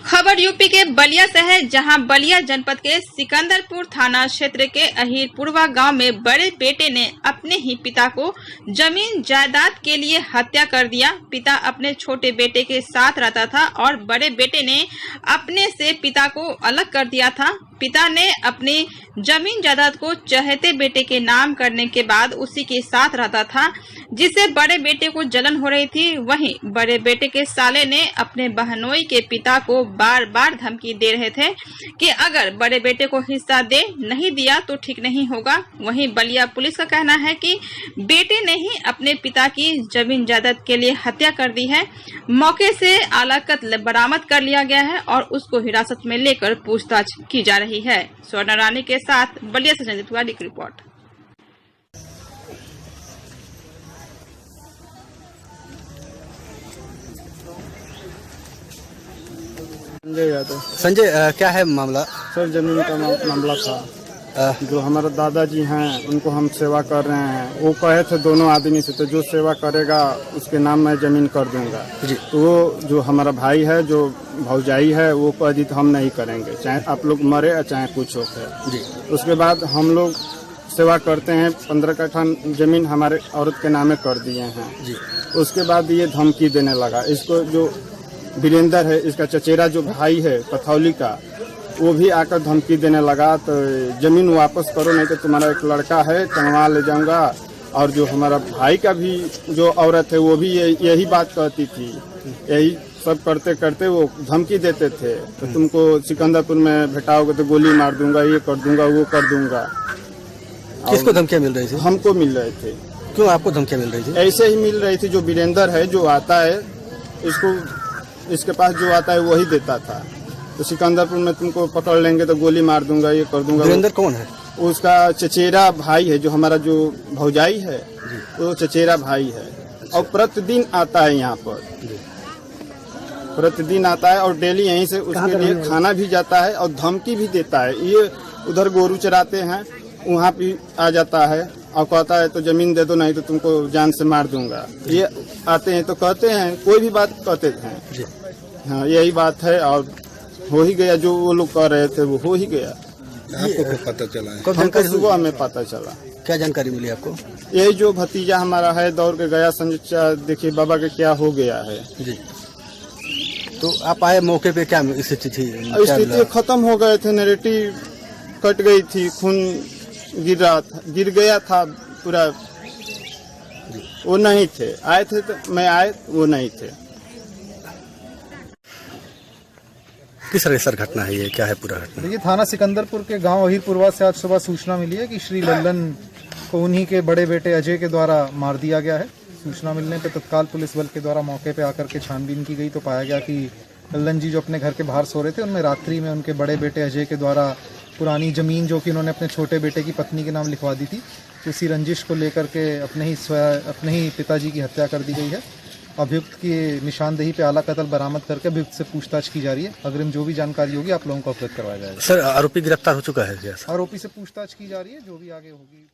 खबर यूपी के बलिया से है, जहां बलिया जनपद के सिकंदरपुर थाना क्षेत्र के अहीरपुरवा गांव में बड़े बेटे ने अपने ही पिता को जमीन जायदाद के लिए हत्या कर दिया। पिता अपने छोटे बेटे के साथ रहता था और बड़े बेटे ने अपने से पिता को अलग कर दिया था। पिता ने अपनी जमीन जायदाद को चहेते बेटे के नाम करने के बाद उसी के साथ रहता था, जिससे बड़े बेटे को जलन हो रही थी। वहीं बड़े बेटे के साले ने अपने बहनोई के पिता को बार बार धमकी दे रहे थे कि अगर बड़े बेटे को हिस्सा नहीं दिया तो ठीक नहीं होगा। वहीं बलिया पुलिस का कहना है कि बेटे ने ही अपने पिता की जमीन जायदाद के लिए हत्या कर दी है। मौके से आला कत्ल बरामद कर लिया गया है और उसको हिरासत में लेकर पूछताछ की जा रही है। स्वर्ण रानी के साथ बलिया से संजय तिवारी की रिपोर्ट। संजय, क्या है मामला? सर, जमीन का मामला था। जो हमारे दादाजी हैं उनको हम सेवा कर रहे हैं। वो कहे थे दोनों आदमी से, तो जो सेवा करेगा उसके नाम मैं जमीन कर दूंगा जी। तो वो जो हमारा भाई है, जो भौजाई है, वो कह दी तो हम नहीं करेंगे, चाहे आप लोग मरे या चाहे कुछ हो जी। उसके बाद हम लोग सेवा करते हैं, 15 कट्ठा जमीन हमारे औरत के नामे कर दिए हैं जी। उसके बाद ये धमकी देने लगा। इसको जो वीरेंद्र है, इसका चचेरा जो भाई है कथौली का, वो भी आकर धमकी देने लगा, तो जमीन वापस करो नहीं तो तुम्हारा एक लड़का है टंगवा ले जाऊंगा। और जो हमारा भाई का भी जो औरत है वो भी यही बात कहती थी। यही सब करते करते वो धमकी देते थे, तो तुमको सिकंदरपुर में भेटाओगे तो गोली मार दूंगा, ये कर दूंगा, वो कर दूंगा। किसको धमकियाँ मिल रही थी? हमको मिल रहे थे। क्यों आपको धमकियाँ मिल रही थी? ऐसे ही मिल रही थी। जो वीरेंद्र है, जो आता है, इसके पास जो आता है वही देता था। तो सिकंदरपुर में तुमको पकड़ लेंगे तो गोली मार दूंगा, ये कर दूंगा। वीरेंद्र कौन है? उसका चचेरा भाई है, जो हमारा जो भौजाई है वो चचेरा भाई है। और प्रतिदिन आता है यहाँ पर, प्रतिदिन आता है और डेली यहीं से उसके लिए खाना भी जाता है और धमकी भी देता है। ये उधर गोरू चराते हैं, वहाँ भी आ जाता है और कहता है तो जमीन दे दो नहीं तो तुमको जान से मार दूंगा। ये आते हैं तो कहते हैं, कोई भी बात कहते हैं। हाँ, यही बात है। और हो ही गया, जो वो लोग कह रहे थे वो हो ही गया। आपको पता चला है? हमको सुबह हमें पता चला। क्या जानकारी मिली आपको? यही जो भतीजा हमारा है दौड़ के गया, संजय देखिए बाबा के क्या हो गया है जी। तो आप आए मौके पे, क्या स्थिति थी? स्थिति खत्म हो गए थे, नैरेटिव कट गई थी, खून गिर गया था पूरा। वो नहीं थे, आए थे तो मैं आए, वो नहीं थे। किस तरह सर घटना है ये, क्या है पूरा घटना? देखिए, थाना सिकंदरपुर के गांव अहीरपुरवा से आज सुबह सूचना मिली है कि श्री लल्लन को उन्हीं के बड़े बेटे अजय के द्वारा मार दिया गया है। सूचना मिलने पर तत्काल पुलिस बल के द्वारा मौके पे आकर के छानबीन की गई तो पाया गया कि लल्लन जी जो अपने घर के बाहर सो रहे थे, उनमें रात्रि में उनके बड़े बेटे अजय के द्वारा पुरानी जमीन जो कि उन्होंने अपने छोटे बेटे की पत्नी के नाम लिखवा दी थी, उसी रंजिश को लेकर के अपने ही पिताजी की हत्या कर दी गई है। अभियुक्त की निशानदेही पे आला कत्ल बरामद करके अभियुक्त से पूछताछ की जा रही है। अग्रिम जो भी जानकारी होगी आप लोगों को अवगत करवाया जाएगा। सर, आरोपी गिरफ्तार हो चुका है क्या? आरोपी से पूछताछ की जा रही है, जो भी आगे होगी।